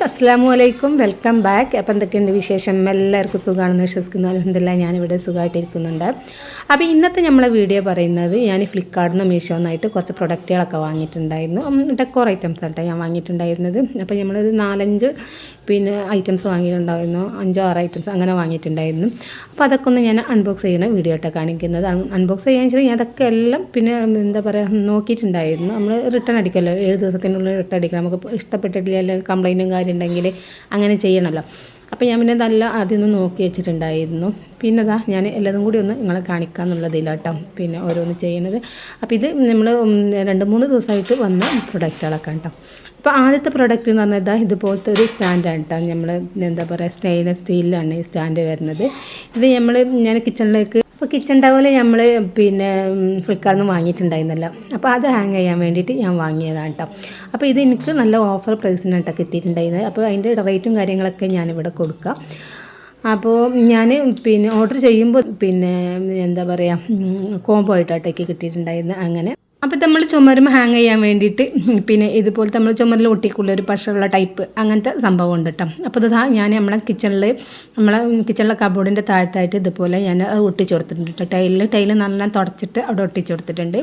Guys അസ്സലാമു അലൈക്കും, welcome back. അപ്പോൾ എന്തൊക്കെയുണ്ട് വിശേഷം? എല്ലാവർക്കും സുഖമാണെന്ന് വിശ്വസിക്കുന്നു. അൽഹംദുലില്ലാ ഞാനിവിടെ സുഖമായിട്ടിരിക്കുന്നുണ്ട്. അപ്പോൾ ഇന്നത്തെ നമ്മളെ വീഡിയോ പറയുന്നത് ഞാൻ ഫ്ലിപ്കാർട്ടിൽ നിന്ന് മീഷോന്നായിട്ട് കുറച്ച് പ്രൊഡക്റ്റുകളൊക്കെ വാങ്ങിയിട്ടുണ്ടായിരുന്നു. ഡെക്കോർ ഐറ്റംസ് ആട്ടോ ഞാൻ വാങ്ങിയിട്ടുണ്ടായിരുന്നത്. അപ്പോൾ നമ്മളൊരു 4-5 ഐറ്റംസ് വാങ്ങിയിട്ടുണ്ടായിരുന്നു, 5-6 ഐറ്റംസ് അങ്ങനെ വാങ്ങിയിട്ടുണ്ടായിരുന്നു. അപ്പോൾ അതൊക്കെ ഒന്ന് ഞാൻ അൺബോക്സ് ചെയ്യുന്ന വീഡിയോ ആയിട്ട് കാണിക്കുന്നത്. അൺബോക്സ് ചെയ്യാൻ വെച്ചാൽ ഞാൻ അതൊക്കെ എല്ലാം എന്താ പറയുക നോക്കിയിട്ടുണ്ടായിരുന്നു. നമ്മൾ റിട്ടേൺ അടിക്കല്ലോ, 7 ദിവസത്തിനുള്ളിൽ റിട്ടേൺ അടിക്കണം. നമുക്ക് ഇഷ്ടപ്പെട്ടിട്ടില്ല കംപ്ലൈൻറ്റും കാര്യം ഉണ്ടെങ്കിൽ അങ്ങനെ ചെയ്യണമല്ലോ. അപ്പോൾ ഞാൻ നല്ല ആദ്യം ഒന്ന് നോക്കി വെച്ചിട്ടുണ്ടായിരുന്നു. ഞാൻ എല്ലാതും കൂടി ഒന്ന് നിങ്ങളെ കാണിക്കാമെന്നുള്ളതിലാട്ടോ ഓരോന്ന് ചെയ്യുന്നത്. അപ്പോൾ ഇത് നമ്മൾ 2-3 ദിവസമായിട്ട് വന്ന പ്രൊഡക്റ്റുകളൊക്കെ കേട്ടോ. അപ്പോൾ ആദ്യത്തെ പ്രൊഡക്റ്റ് എന്ന് പറഞ്ഞാൽ ഇതുപോലത്തെ ഒരു സ്റ്റാൻഡാണ് കേട്ടോ. നമ്മൾ എന്താ പറയുക സ്റ്റെയിൻലെസ് സ്റ്റീലിലാണ് ഈ സ്റ്റാൻഡ് വരുന്നത്. ഇത് ഞാൻ കിച്ചണിലേക്ക് അപ്പോൾ കിച്ചൺ ടവൽ നമ്മൾ ഫ്ലിപ്കാർട്ടിൽ നിന്ന് വാങ്ങിയിട്ടുണ്ടായിരുന്നല്ലോ. അപ്പോൾ അത് ഹാങ് ചെയ്യാൻ വേണ്ടിയിട്ട് ഞാൻ വാങ്ങിയതാണ് കേട്ടോ. അപ്പോൾ ഇത് എനിക്ക് നല്ല ഓഫർ പ്രൈസിനായിട്ടാണ് കിട്ടിയിട്ടുണ്ടായിരുന്നത്. അപ്പോൾ അതിൻ്റെ റേറ്റും കാര്യങ്ങളൊക്കെ ഞാനിവിടെ കൊടുക്കാം. അപ്പോൾ ഞാൻ ഓർഡർ ചെയ്യുമ്പോൾ എന്താ പറയുക കോംബോ ആയിട്ടാട്ടേക്ക് കിട്ടിയിട്ടുണ്ടായിരുന്നത്. അങ്ങനെ അപ്പോൾ നമ്മൾ ചുമരും ഹാങ് ചെയ്യാൻ വേണ്ടിയിട്ട് ഇതുപോലത്തെ നമ്മൾ ചുമരിൽ ഒട്ടിക്കുള്ള ഒരു പശയുള്ള ടൈപ്പ് അങ്ങനത്തെ സംഭവം ഉണ്ട് കേട്ടോ. അപ്പോൾ ഞാൻ നമ്മളെ കിച്ചണിലെ കബോർഡിൻ്റെ താഴത്തായിട്ട് ഇതുപോലെ ഞാൻ അത് ഒട്ടിച്ചു കൊടുത്തിട്ടുണ്ട് കേട്ടോ. ടൈല് നല്ല തുടച്ചിട്ട് അവിടെ ഒട്ടിച്ചു കൊടുത്തിട്ടുണ്ട്.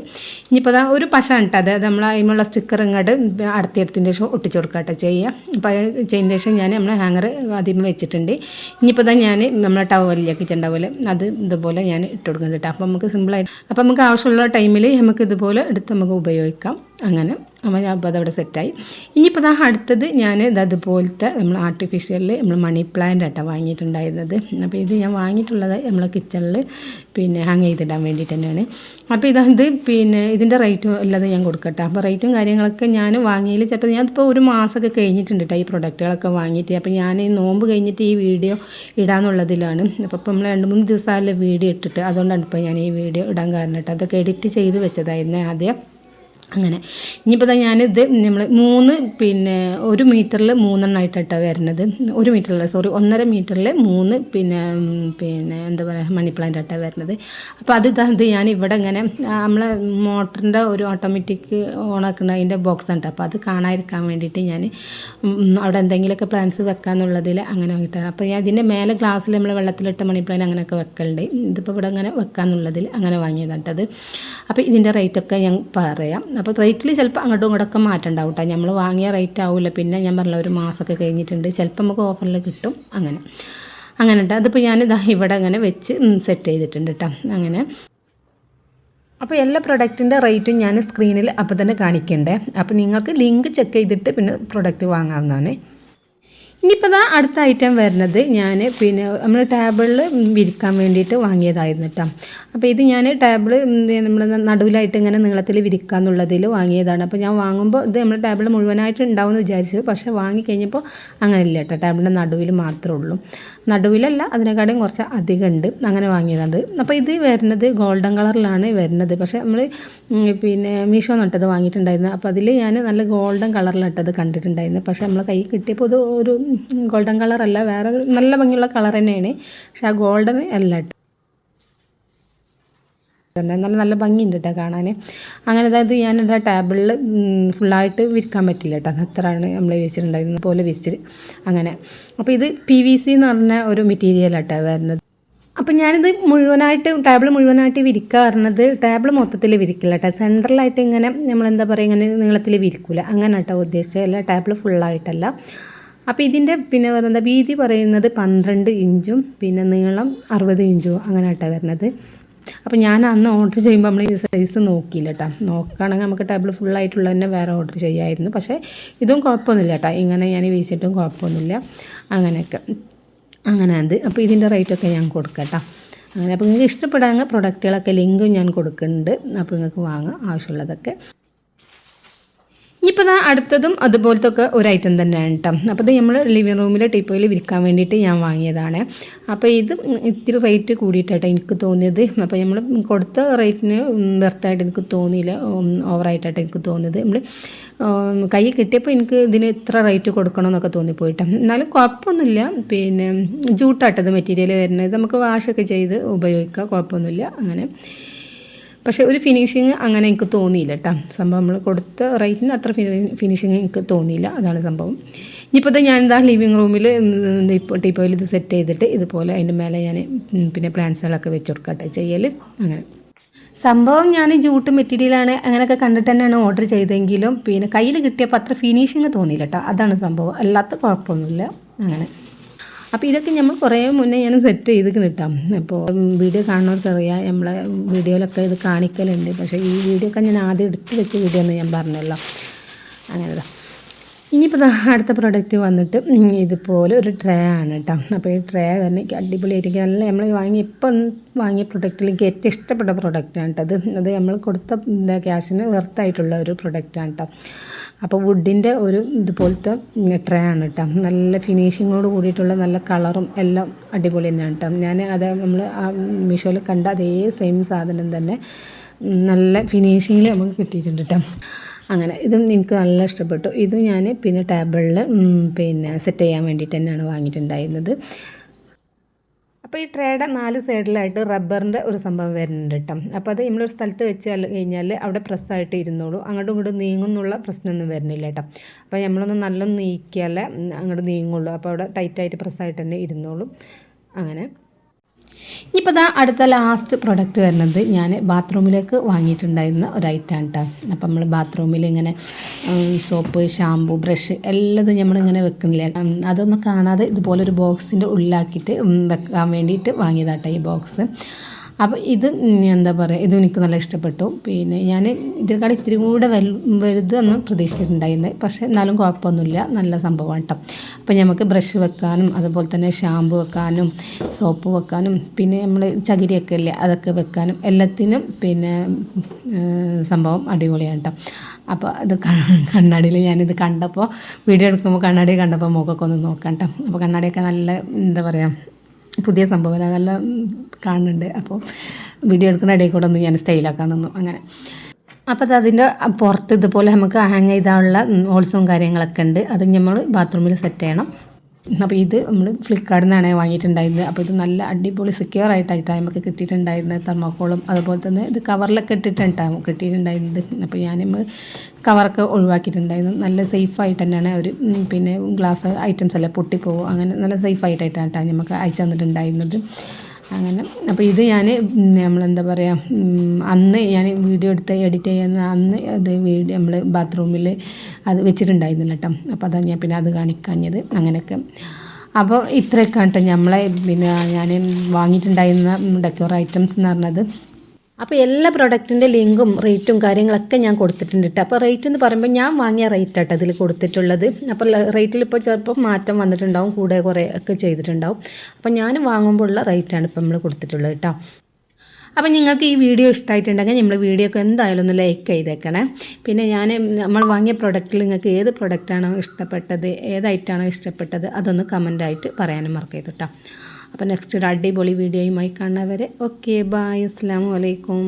ഇനിയിപ്പോൾ ഒരു പശ ഉണ്ട്, അത് നമ്മൾ അതിനുള്ള സ്റ്റിക്കർ ഇങ്ങോട്ട് അടുത്തെടുത്തതിന് ശേഷം ഒട്ടിച്ചു കൊടുക്കുക കേട്ടോ ചെയ്യുക. അപ്പോൾ ചെയ്തതിന് ശേഷം ഞാൻ നമ്മളെ ഹാങ്ങർ ആദ്യം വെച്ചിട്ടുണ്ട്. ഇനിയിപ്പോൾ ഞാൻ നമ്മളെ ടവലില്ല കിച്ചൺ ടവൽ അത് ഇതുപോലെ ഞാൻ ഇട്ട് കൊടുക്കുന്നുണ്ട് കേട്ടോ. അപ്പോൾ നമുക്ക് സിമ്പിളായിട്ട് അപ്പോൾ നമുക്ക് ആവശ്യമുള്ള ടൈമിൽ നമുക്ക് ഇതുപോലെ എടുത്ത് നമുക്ക് ഉപയോഗിക്കാം. അങ്ങനെ അപ്പോൾ അതവിടെ സെറ്റായി. ഇനിയിപ്പോൾ അടുത്തത് ഞാൻ അതുപോലത്തെ നമ്മൾ ആർട്ടിഫിഷ്യലിൽ നമ്മൾ മണി പ്ലാന്റ് ആട്ടോ വാങ്ങിയിട്ടുണ്ടായിരുന്നത്. അപ്പോൾ ഇത് ഞാൻ വാങ്ങിയിട്ടുള്ളത് നമ്മളെ കിച്ചണിൽ ഹാങ് ചെയ്തിടാൻ വേണ്ടിയിട്ട് തന്നെയാണ്. അപ്പോൾ ഇതിൻ്റെ റേറ്റും ഉള്ളത് ഞാൻ കൊടുക്കട്ടെ. അപ്പോൾ റേറ്റും കാര്യങ്ങളൊക്കെ ഞാൻ വാങ്ങിയതിൽ ചിലപ്പോൾ ഞാനിപ്പോൾ ഒരു മാസമൊക്കെ കഴിഞ്ഞിട്ടുണ്ട് കേട്ടോ ഈ പ്രൊഡക്റ്റുകളൊക്കെ വാങ്ങിയിട്ട്. അപ്പോൾ ഞാൻ ഈ നോമ്പ് കഴിഞ്ഞിട്ട് ഈ വീഡിയോ ഇടാനുള്ളതിലാണ്. അപ്പോൾ നമ്മൾ 2-3 ദിവസമായാലും വീഡിയോ ഇട്ടിട്ട്, അതുകൊണ്ടാണ് ഇപ്പോൾ ഞാൻ ഈ വീഡിയോ ഇടാൻ കാരണം കേട്ടോ. അതൊക്കെ എഡിറ്റ് ചെയ്ത് വെച്ചതായിരുന്നു ആദ്യം. അങ്ങനെ ഇനിയിപ്പോൾ ഞാനിത് നമ്മൾ 1 മീറ്ററിൽ 3 എണ്ണമായിട്ടാണ് വരുന്നത്. 1 മീറ്ററിൽ 1.5 മീറ്ററിൽ 3 എന്താ പറയുക മണി പ്ലാന്റ് ആയിട്ടാണ് വരുന്നത്. അപ്പോൾ അത് ഞാൻ ഇവിടെ ഇങ്ങനെ നമ്മളെ മോട്ടറിൻ്റെ ഒരു ഓട്ടോമാറ്റിക് ഓണാക്കുന്ന അതിൻ്റെ ബോക്സ് ഉണ്ട്. അപ്പോൾ അത് കാണാതിരിക്കാൻ വേണ്ടിയിട്ട് ഞാൻ അവിടെ എന്തെങ്കിലുമൊക്കെ പ്ലാന്റ്സ് വെക്കാമെന്നുള്ളതിൽ അങ്ങനെ വാങ്ങിയിട്ടാണ്. അപ്പോൾ ഞാൻ ഇതിൻ്റെ മേലെ ഗ്ലാസ്സിൽ നമ്മൾ വെള്ളത്തിലിട്ട മണി പ്ലാന്റ് അങ്ങനെയൊക്കെ വെക്കലുണ്ട്. ഇതിപ്പോൾ ഇവിടെ അങ്ങനെ വെക്കാമെന്നുള്ളതിൽ അങ്ങനെ വാങ്ങിയതാട്ടത്. അപ്പോൾ ഇതിൻ്റെ റേറ്റൊക്കെ ഞാൻ പറയാം. അപ്പോൾ റേറ്റിൽ ചിലപ്പോൾ അങ്ങോട്ടും ഇങ്ങോട്ടൊക്കെ മാറ്റം ഉണ്ടാവും കേട്ടോ. നമ്മൾ വാങ്ങിയ റേറ്റ് ആവില്ല. പിന്നെ ഞാൻ പറഞ്ഞ ഒരു മാസമൊക്കെ കഴിഞ്ഞിട്ടുണ്ട്, ചിലപ്പോൾ നമുക്ക് ഓഫറിൽ കിട്ടും. അങ്ങനെ ഉണ്ട്. അതിപ്പോൾ ഞാനിതാ ഇവിടെ അങ്ങനെ വെച്ച് സെറ്റ് ചെയ്തിട്ടുണ്ട് കേട്ടോ. അങ്ങനെ അപ്പോൾ എല്ലാ പ്രൊഡക്റ്റിൻ്റെ റേറ്റും ഞാൻ സ്ക്രീനിൽ അപ്പോൾ തന്നെ കാണിക്കണ്ടേ. അപ്പോൾ നിങ്ങൾക്ക് ലിങ്ക് ചെക്ക് ചെയ്തിട്ട് പ്രൊഡക്റ്റ് വാങ്ങാവുന്നതാണ്. ഇനിയിപ്പോൾ അടുത്ത ഐറ്റം വരുന്നത് ഞാൻ നമ്മൾ ടേബിളിൽ വിരിക്കാൻ വേണ്ടിയിട്ട് വാങ്ങിയതായിരുന്നു കേട്ടോ. അപ്പോൾ ഇത് ഞാൻ ടേബിൾ നമ്മൾ നടുവിലായിട്ട് ഇങ്ങനെ നീളത്തിൽ വിരിക്കുക എന്നുള്ളതിൽ വാങ്ങിയതാണ്. അപ്പോൾ ഞാൻ വാങ്ങുമ്പോൾ ഇത് നമ്മൾ ടേബിൾ മുഴുവനായിട്ട് ഉണ്ടാവുമെന്ന് വിചാരിച്ചു. പക്ഷേ വാങ്ങിക്കഴിഞ്ഞപ്പോൾ അങ്ങനെയില്ല കേട്ടോ. ടേബിളിൻ്റെ നടുവിൽ മാത്രമേ ഉള്ളൂ. നടുവിലല്ല, അതിനെക്കാളും കുറച്ച് അധികം ഉണ്ട്. അങ്ങനെ വാങ്ങിയതാണ്. അപ്പോൾ ഇത് വരുന്നത് ഗോൾഡൻ കളറിലാണ് വരുന്നത്. പക്ഷേ നമ്മൾ മീഷോ നട്ടത് വാങ്ങിയിട്ടുണ്ടായിരുന്നു. അപ്പോൾ അതിൽ ഞാൻ നല്ല ഗോൾഡൻ കളറിലിട്ടത് കണ്ടിട്ടുണ്ടായിരുന്നു. പക്ഷേ നമ്മൾ കൈ കിട്ടിയപ്പോൾ ഇത് ഒരു ഗോൾഡൻ കളറല്ല, വേറെ നല്ല ഭംഗിയുള്ള കളർ തന്നെയാണ്. പക്ഷേ ആ ഗോൾഡൻ അല്ല കേട്ടോ. നല്ല ഭംഗിയുണ്ട് കേട്ടോ കാണാൻ. അങ്ങനെ അതായത് ഞാനെൻ്റെ ടേബിളിൽ ഫുള്ളായിട്ട് വിരിക്കാൻ പറ്റില്ല കേട്ടോ. അത്രയാണ് നമ്മൾ വിരിച്ചിട്ടുണ്ടായിരുന്നത് പോലെ വിരിച്ചിട്ട് അങ്ങനെ. അപ്പോൾ ഇത് PVC എന്ന് പറഞ്ഞ ഒരു മെറ്റീരിയലാട്ടോ വരുന്നത്. അപ്പോൾ ഞാനിത് ടേബിൾ മുഴുവനായിട്ട് വിരിക്കുക പറഞ്ഞത് ടേബിൾ മൊത്തത്തിൽ വിരിക്കില്ല കേട്ടോ. സെൻട്രലായിട്ട് ഇങ്ങനെ നമ്മളെന്താ പറയുക ഇങ്ങനെ നീളത്തിൽ വിരിക്കില്ല, അങ്ങനെ കേട്ടോ ഉദ്ദേശിച്ചത്. അല്ല, ടേബിൾ ഫുള്ളായിട്ടല്ല. അപ്പോൾ ഇതിൻ്റെ പറയുന്നത് വീതി പറയുന്നത് 12 ഇഞ്ചും നീളം 60 ഇഞ്ചും അങ്ങനെ കേട്ടോ വരുന്നത്. അപ്പോൾ ഞാൻ അന്ന് ഓർഡർ ചെയ്യുമ്പോൾ നമ്മൾ ഈ സൈസ് നോക്കിയില്ല കേട്ടോ. നോക്കുകയാണെങ്കിൽ നമുക്ക് ടേബിൾ ഫുള്ളായിട്ടുള്ള തന്നെ വേറെ ഓർഡർ ചെയ്യാമായിരുന്നു. പക്ഷേ ഇതും കുഴപ്പമൊന്നുമില്ല കേട്ടോ. ഇങ്ങനെ ഞാൻ വീശിയിട്ടും കുഴപ്പമൊന്നുമില്ല. അങ്ങനെയൊക്കെ അങ്ങനെ അത്. അപ്പോൾ ഇതിൻ്റെ റേറ്റൊക്കെ ഞാൻ കൊടുക്കാം കേട്ടോ. അങ്ങനെ അപ്പോൾ നിങ്ങൾക്ക് ഇഷ്ടപ്പെടാമെങ്കിൽ പ്രൊഡക്റ്റുകളൊക്കെ ലിങ്കും ഞാൻ കൊടുക്കുന്നുണ്ട്. അപ്പോൾ നിങ്ങൾക്ക് വാങ്ങാം ആവശ്യമുള്ളതൊക്കെ. ഇനിയിപ്പോൾ അടുത്തതും അതുപോലത്തെ ഒക്കെ ഒരു ഐറ്റം തന്നെയാണ് കേട്ടോ. അപ്പോൾ ഇത് നമ്മൾ ലിവിങ് റൂമിൽ ടീപ്പോയിൽ വിൽക്കാൻ വേണ്ടിയിട്ട് ഞാൻ വാങ്ങിയതാണ്. അപ്പോൾ ഇത് ഇത്തിരി റേറ്റ് കൂടിയിട്ടാട്ടോ എനിക്ക് തോന്നിയത്. അപ്പോൾ നമ്മൾ കൊടുത്ത റേറ്റിന് വെർത്തായിട്ട് എനിക്ക് തോന്നിയില്ല, ഓവറായിട്ടായിട്ട് എനിക്ക് തോന്നിയത്. നമ്മൾ കൈ കിട്ടിയപ്പോൾ എനിക്ക് ഇതിന് ഇത്ര റേറ്റ് കൊടുക്കണമെന്നൊക്കെ തോന്നിപ്പോയിട്ടോ. എന്നാലും കുഴപ്പമൊന്നുമില്ല. ജൂട്ടാട്ടത് മെറ്റീരിയൽ വരുന്നത്, നമുക്ക് വാഷൊക്കെ ചെയ്ത് ഉപയോഗിക്കാം, കുഴപ്പമൊന്നുമില്ല. അങ്ങനെ പക്ഷേ ഒരു ഫിനിഷിങ് അങ്ങനെ എനിക്ക് തോന്നിയില്ല കേട്ടോ. സംഭവം നമ്മൾ കൊടുത്ത റേറ്റിന് അത്ര ഫിനിഷിങ് എനിക്ക് തോന്നിയില്ല, അതാണ് സംഭവം. ഇനിയിപ്പോൾ ഇത് ഞാൻ എന്താ ലിവിങ് റൂമിൽ ഇപ്പോൾ ടീപ്പോയിൽ ഇത് സെറ്റ് ചെയ്തിട്ട് ഇതുപോലെ അതിൻ്റെ മേലെ ഞാൻ പിന്നെ പ്ലാന്റ്സുകളൊക്കെ വെച്ച് കൊടുക്കട്ടെ ചെയ്യൽ. അങ്ങനെ സംഭവം ഞാൻ ജൂട്ട് മെറ്റീരിയലാണ് അങ്ങനെയൊക്കെ കണ്ടിട്ട് തന്നെയാണ് ഓർഡർ ചെയ്തെങ്കിലും പിന്നെ കയ്യിൽ കിട്ടിയപ്പോൾ അത്ര ഫിനിഷിങ് തോന്നിയില്ല കേട്ടോ. അതാണ് സംഭവം, അല്ലാത്ത കുഴപ്പമൊന്നുമില്ല. അങ്ങനെ അപ്പോൾ ഇതൊക്കെ നമ്മൾ കുറേ മുന്നേ ഞാൻ സെറ്റ് ചെയ്ത് കിട്ടാം. അപ്പോൾ വീഡിയോ കാണുന്നവർക്കറിയാം, നമ്മളെ വീഡിയോയിലൊക്കെ ഇത് കാണിക്കലുണ്ട്. പക്ഷേ ഈ വീഡിയോ ഒക്കെ ഞാൻ ആദ്യം എടുത്ത് വെച്ച വീഡിയോ എന്ന് ഞാൻ പറഞ്ഞല്ലോ. അങ്ങനെതാ ഇനിയിപ്പോൾ അടുത്ത പ്രൊഡക്റ്റ് വന്നിട്ട് ഇതുപോലെ ഒരു ട്രേ ആണ് കേട്ടോ. അപ്പോൾ ഈ ട്രേ തന്നെ എനിക്ക് അടിപൊളിയായിരിക്കും. നല്ല നമ്മൾ വാങ്ങിയ പ്രൊഡക്റ്റിൽ എനിക്ക് ഏറ്റവും ഇഷ്ടപ്പെട്ട പ്രൊഡക്റ്റാണ് കേട്ടോ. അത് നമ്മൾ കൊടുത്ത ക്യാഷിന് വെർത്തായിട്ടുള്ള ഒരു പ്രൊഡക്റ്റാണ് കേട്ടോ. അപ്പോൾ വുഡിൻ്റെ ഒരു ഇതുപോലത്തെ ട്രേ ആണ് കേട്ടോ. നല്ല ഫിനിഷിങ്ങോട് കൂടിയിട്ടുള്ള നല്ല കളറും എല്ലാം അടിപൊളി തന്നെയാണ് കേട്ടോ. ഞാൻ അത് നമ്മൾ ആ മീഷോയിൽ കണ്ട അതേ സെയിം സാധനം തന്നെ നല്ല ഫിനിഷിങ്ങിൽ നമുക്ക് കിട്ടിയിട്ടുണ്ട് കേട്ടോ. അങ്ങനെ ഇതും എനിക്ക് നല്ല ഇഷ്ടപ്പെട്ടു. ഇത് ഞാൻ പിന്നെ ടേബിളിൽ പിന്നെ സെറ്റ് ചെയ്യാൻ വേണ്ടിയിട്ട് തന്നെയാണ് വാങ്ങിയിട്ടുണ്ടായിരുന്നത്. അപ്പോൾ ഈ ട്രേയുടെ 4 സൈഡിലായിട്ട് റബ്ബറിൻ്റെ ഒരു സംഭവം വരുന്നുണ്ട് കേട്ടോ. അപ്പോൾ അത് നമ്മളൊരു സ്ഥലത്ത് വെച്ച് കഴിഞ്ഞാൽ അവിടെ പ്രസ്സായിട്ട് ഇരുന്നോളൂ, അങ്ങോട്ടും ഇങ്ങോട്ടും നീങ്ങുന്നുള്ള പ്രശ്നമൊന്നും വരുന്നില്ല കേട്ടോ. അപ്പോൾ നമ്മളൊന്ന് നല്ലോണം നീക്കിയാലേ അങ്ങോട്ട് നീങ്ങുള്ളൂ. അപ്പോൾ അവിടെ ടൈറ്റായിട്ട് പ്രസ്സായിട്ട് തന്നെ ഇരുന്നോളും. അങ്ങനെ ഇപ്പോൾ അടുത്ത ലാസ്റ്റ് പ്രൊഡക്റ്റ് വരുന്നത് ഞാൻ ബാത്റൂമിലേക്ക് വാങ്ങിയിട്ടുണ്ടായിരുന്ന ഒരു ഐറ്റമാണ് കേട്ടോ. അപ്പം നമ്മൾ ബാത്റൂമിൽ ഇങ്ങനെ സോപ്പ്, ഷാമ്പു, ബ്രഷ് എല്ലാതും നമ്മളിങ്ങനെ വെക്കണില്ലേ, അതൊന്നും കാണാതെ ഇതുപോലൊരു ബോക്സിൻ്റെ ഉള്ളിലാക്കിയിട്ട് വെക്കാൻ വേണ്ടിയിട്ട് വാങ്ങിയതാട്ടോ ഈ ബോക്സ്. അപ്പോൾ ഇത് എന്താ പറയുക, ഇതും എനിക്ക് നല്ല ഇഷ്ടപ്പെട്ടു. പിന്നെ ഞാൻ ഇതിനേക്കാൾ ഇത്തിരി കൂടെ വലുതൊന്നും പ്രതീക്ഷിച്ചിട്ടുണ്ടായിരുന്നത്, പക്ഷേ എന്നാലും കുഴപ്പമൊന്നുമില്ല, നല്ല സംഭവമാണ് കേട്ടോ. അപ്പോൾ നമുക്ക് ബ്രഷ് വെക്കാനും അതുപോലെ തന്നെ ഷാമ്പു വെക്കാനും സോപ്പ് വെക്കാനും പിന്നെ നമ്മൾ ചകിരിയൊക്കെ ഇല്ലേ അതൊക്കെ വെക്കാനും എല്ലാത്തിനും പിന്നെ സംഭവം അടിപൊളിയാണ് കേട്ടോ. അപ്പോൾ അത് കണ്ണാടിയിൽ ഞാനിത് കണ്ടപ്പോൾ വീഡിയോ എടുക്കുമ്പോൾ കണ്ണാടി കണ്ടപ്പോൾ മുഖമൊക്കെ ഒന്ന് നോക്കാം കേട്ടോ. അപ്പോൾ കണ്ണാടിയൊക്കെ നല്ല എന്താ പറയുക പുതിയ സംഭവം നല്ല കാണുന്നുണ്ട്. അപ്പോൾ വീഡിയോ എടുക്കുന്ന ഇടയിൽ കൂടെ ഒന്ന് ഞാൻ സ്റ്റൈലാക്കാൻ തന്നു. അങ്ങനെ അപ്പോൾ അതിൻ്റെ പുറത്ത് ഇതുപോലെ നമുക്ക് ഹാങ് ചെയ്താനുള്ള ഹോൾസും കാര്യങ്ങളൊക്കെ ഉണ്ട്. അത് നമ്മൾ ബാത്റൂമിൽ സെറ്റ് ചെയ്യണം. അപ്പോൾ ഇത് നമ്മൾ ഫ്ലിപ്കാർട്ടിൽ നിന്നാണ് വാങ്ങിയിട്ടുണ്ടായിരുന്നത്. അപ്പോൾ ഇത് നല്ല അടിപൊളി സെക്യൂർ ആയിട്ടാണ് നമുക്ക് കിട്ടിയിട്ടുണ്ടായിരുന്നത്. തെർമോക്കോളും അതുപോലെ തന്നെ ഇത് കവറിലൊക്കെ ഇട്ടിട്ടുണ്ടാകും കിട്ടിയിട്ടുണ്ടായിരുന്നത്. അപ്പോൾ ഞാൻ കവറൊക്കെ ഒഴിവാക്കിയിട്ടുണ്ടായിരുന്നു. നല്ല സേഫായിട്ട് തന്നെയാണ് ഒരു പിന്നെ ഗ്ലാസ് ഐറ്റംസ് എല്ലാം പൊട്ടിപ്പോവും, അങ്ങനെ നല്ല സേഫായിട്ടായിട്ടാണ് നമുക്ക് അയച്ചു തന്നിട്ടുണ്ടായിരുന്നത്. അങ്ങനെ അപ്പോൾ ഇത് ഞാൻ നമ്മളെന്താ പറയുക അന്ന് ഞാൻ വീഡിയോ എടുത്ത് എഡിറ്റ് ചെയ്യുന്ന അന്ന് അത് നമ്മൾ ബാത്റൂമിൽ അത് വെച്ചിട്ടുണ്ടായിരുന്നില്ല കേട്ടോ. അപ്പോൾ അതാണ് ഞാൻ പിന്നെ അത് കാണിക്കാഞ്ഞത്. അങ്ങനെയൊക്കെ അപ്പോൾ ഇത്രയൊക്കെ കേട്ടോ നമ്മളെ പിന്നെ ഞാൻ വാങ്ങിയിട്ടുണ്ടായിരുന്ന ഡെക്കോർ ഐറ്റംസ് എന്ന് പറഞ്ഞത്. അപ്പോൾ എല്ലാ പ്രൊഡക്റ്റിൻ്റെ ലിങ്കും റേറ്റും കാര്യങ്ങളൊക്കെ ഞാൻ കൊടുത്തിട്ടുണ്ട് കേട്ടോ. അപ്പോൾ റേറ്റ് എന്ന് പറയുമ്പോൾ ഞാൻ വാങ്ങിയ റേറ്റ് ആട്ടോ അതിൽ കൊടുത്തിട്ടുള്ളത്. അപ്പോൾ റേറ്റിൽ ഇപ്പോൾ ചിലപ്പോൾ മാറ്റം വന്നിട്ടുണ്ടാവും, കൂടെ കുറേ ഒക്കെ ചെയ്തിട്ടുണ്ടാവും. അപ്പോൾ ഞാൻ വാങ്ങുമ്പോൾ ഉള്ള റേറ്റാണ് ഇപ്പോൾ നമ്മൾ കൊടുത്തിട്ടുള്ളത് കേട്ടോ. അപ്പോൾ നിങ്ങൾക്ക് ഈ വീഡിയോ ഇഷ്ടമായിട്ടുണ്ടെങ്കിൽ നമ്മൾ വീഡിയോ ഒക്കെ എന്തായാലും ഒന്ന് ലൈക്ക് ചെയ്തേക്കണേ. പിന്നെ നമ്മൾ വാങ്ങിയ പ്രൊഡക്റ്റിൽ നിങ്ങൾക്ക് ഏത് പ്രൊഡക്റ്റാണോ ഇഷ്ടപ്പെട്ടത്, ഏതായിട്ടാണോ ഇഷ്ടപ്പെട്ടത് അതൊന്ന് കമൻറ്റായിട്ട് പറയാനും മറക്കരുത് കേട്ടോ. അപ്പോൾ നെക്സ്റ്റ് ഒരു അടിപൊളി വീഡിയോയുമായി കാണുന്നവരെ ഓക്കെ, ബായ്, അസ്സലാമു അലൈക്കും.